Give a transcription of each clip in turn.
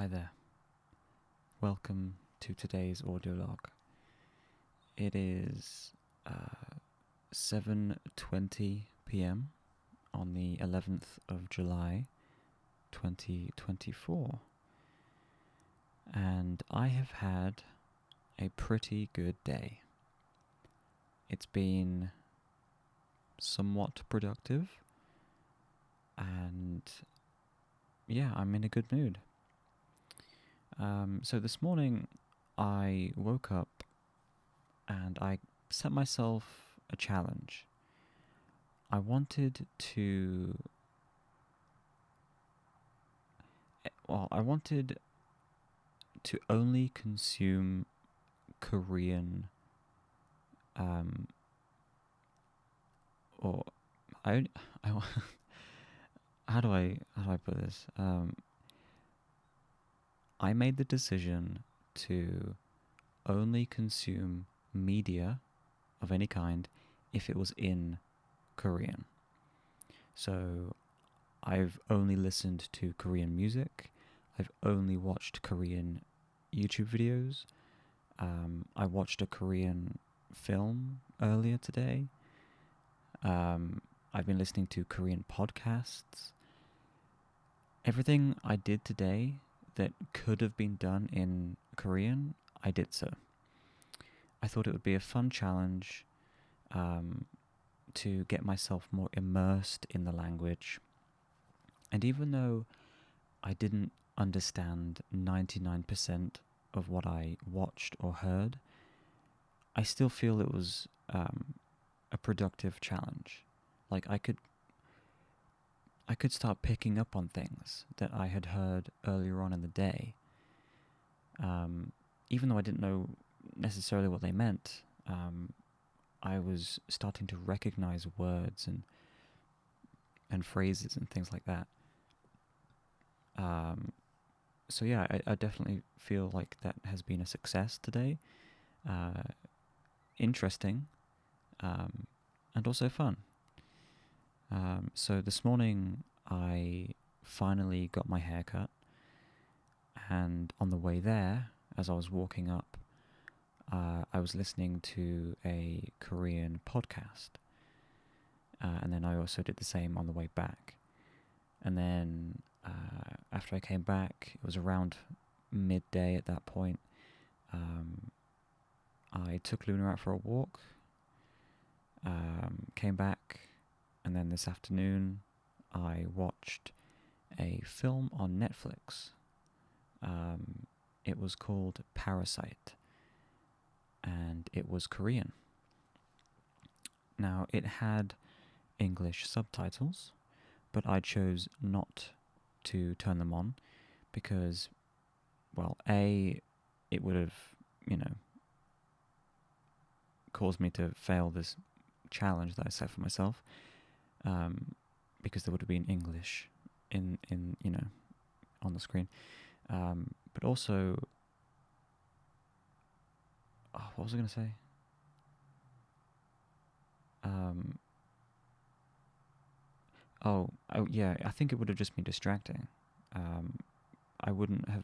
Hi there. Welcome to today's audio log. It is 7:20 p.m. on the 11th of July 2024. And I have had a pretty good day. It's been somewhat productive and yeah, I'm in a good mood. So this morning I woke up and I set myself a challenge. I wanted to only consume Korean or I how do I put this? I made the decision to only consume media of any kind if it was in Korean. So I've only listened to Korean music. I've only watched Korean YouTube videos. I watched a Korean film earlier today. I've been listening to Korean podcasts. Everything I did today that could have been done in Korean, I did so. I thought it would be a fun challenge to get myself more immersed in the language. And even though I didn't understand 99% of what I watched or heard, I still feel it was a productive challenge. Like I could start picking up on things that I had heard earlier on in the day. Even though I didn't know necessarily what they meant, I was starting to recognize words and phrases and things like that. So yeah, I definitely feel like that has been a success today. Interesting, and also fun. So this morning I finally got my hair cut, and on the way there, as I was walking up, I was listening to a Korean podcast, and then I also did the same on the way back. And then after I came back, it was around midday at that point. I took Luna out for a walk, came back, and then this afternoon I watched a film on Netflix. It was called Parasite, and it was Korean. Now, it had English subtitles, but I chose not to turn them on because, well, A, it would have, caused me to fail this challenge that I set for myself, because there would have been English in on the screen. But also, what was I going to say? Yeah, I think it would have just been distracting. I wouldn't have,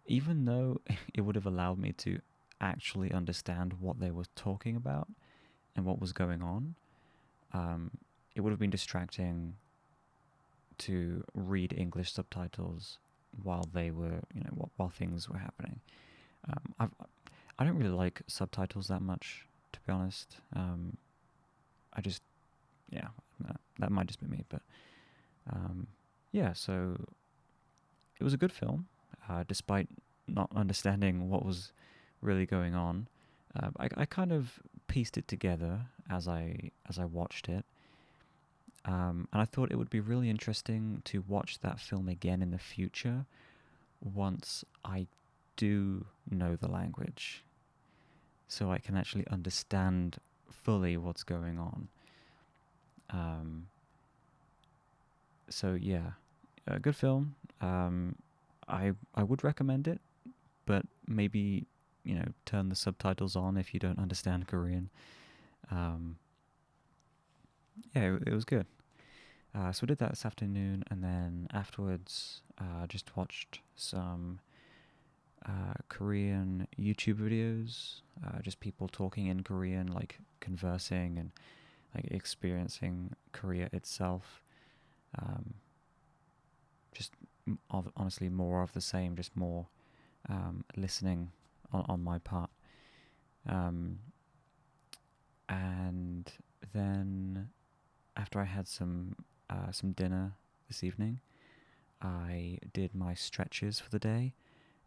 even though it would have allowed me to actually understand what they were talking about and what was going on, it would have been distracting to read English subtitles while they were, while things were happening. I don't really like subtitles that much, to be honest. I just, yeah, that might just be me, but yeah. So it was a good film, despite not understanding what was really going on. I kind of pieced it together as I watched it. And I thought it would be really interesting to watch that film again in the future once I do know the language, so I can actually understand fully what's going on. So yeah, a good film. I would recommend it, but maybe turn the subtitles on if you don't understand Korean. Yeah, it was good. So we did that this afternoon, and then afterwards, just watched some Korean YouTube videos, just people talking in Korean, like conversing and like experiencing Korea itself. Um, just honestly more of the same, just more listening on my part. Um, and then after I had some dinner this evening, I did my stretches for the day,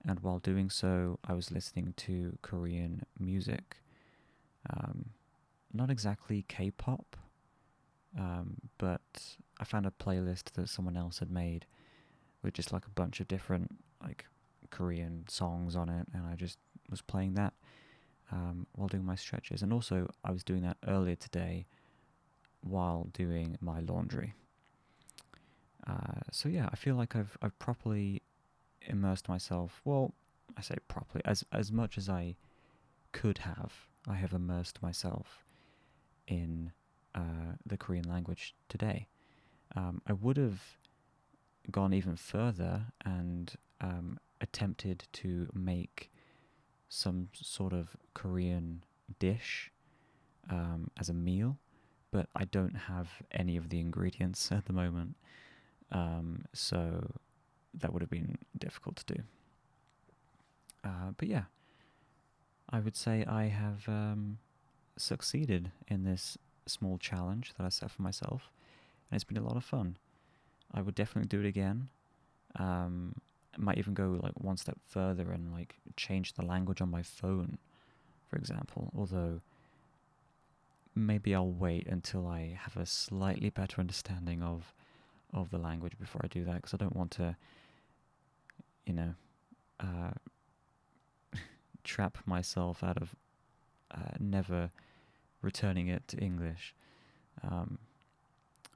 and while doing so, I was listening to Korean music. Um, Not exactly K-pop, but I found a playlist that someone else had made with just like a bunch of different like Korean songs on it, and I just was playing that while doing my stretches. And also, I was doing that earlier today while doing my laundry. So yeah, I feel like I've properly immersed myself. Well, I say properly, as much as I could have. I have immersed myself in the Korean language today. I would have gone even further and attempted to make some sort of Korean dish as a meal, but I don't have any of the ingredients at the moment, so that would have been difficult to do. But yeah, I would say I have succeeded in this small challenge that I set for myself, and it's been a lot of fun. I would definitely do it again. Um, I might even go like one step further and like change the language on my phone, for example. Although maybe I'll wait until I have a slightly better understanding of the language before I do that, because I don't want to, you know, uh, trap myself out of never returning it to English. Um,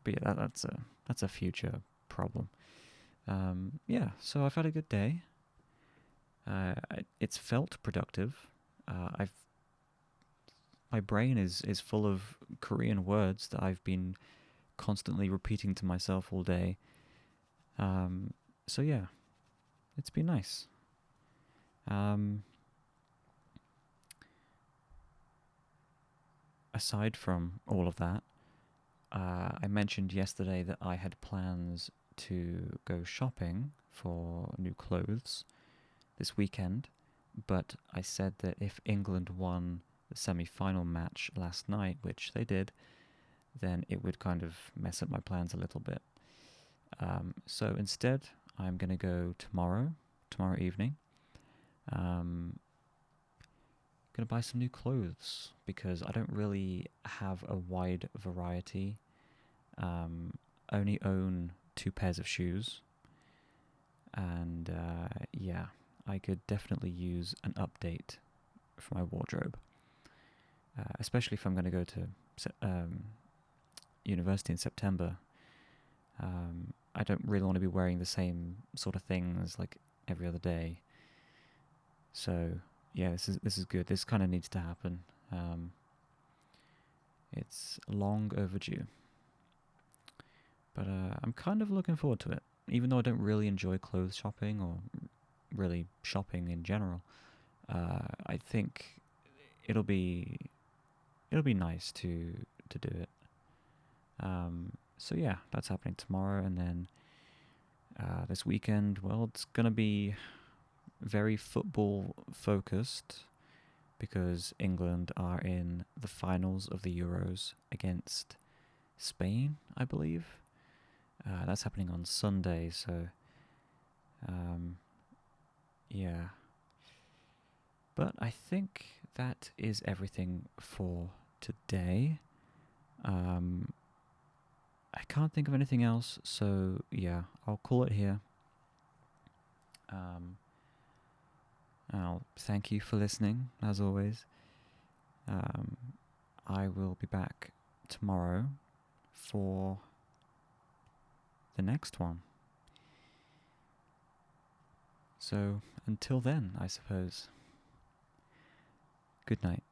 but yeah, that's a future problem. Yeah, so I've had a good day. It's felt productive. I've My brain is full of Korean words that I've been constantly repeating to myself all day. So yeah, it's been nice. Um, Aside from all of that, I mentioned yesterday that I had plans to go shopping for new clothes this weekend, but I said that if England won the semi-final match last night, which they did, then it would kind of mess up my plans a little bit. So instead, I'm going to go tomorrow evening. Going to buy some new clothes because I don't really have a wide variety. Only own 2 pairs of shoes, and yeah, I could definitely use an update for my wardrobe, especially if I'm going to go to university in September. I don't really want to be wearing the same sort of things like every other day. So yeah, this is good. This kind of needs to happen. It's long overdue, but I'm kind of looking forward to it. Even though I don't really enjoy clothes shopping or really shopping in general, I think it'll be it'll be nice to do it. So yeah, that's happening tomorrow, and then this weekend, well, it's gonna be very football focused because England are in the finals of the Euros against Spain, I believe. That's happening on Sunday, so yeah. But I think that is everything for today. Um, I can't think of anything else, so yeah, I'll call it here. Um, I'll thank you for listening, as always. Um, I will be back tomorrow for the next one. So until then, I suppose. Good night.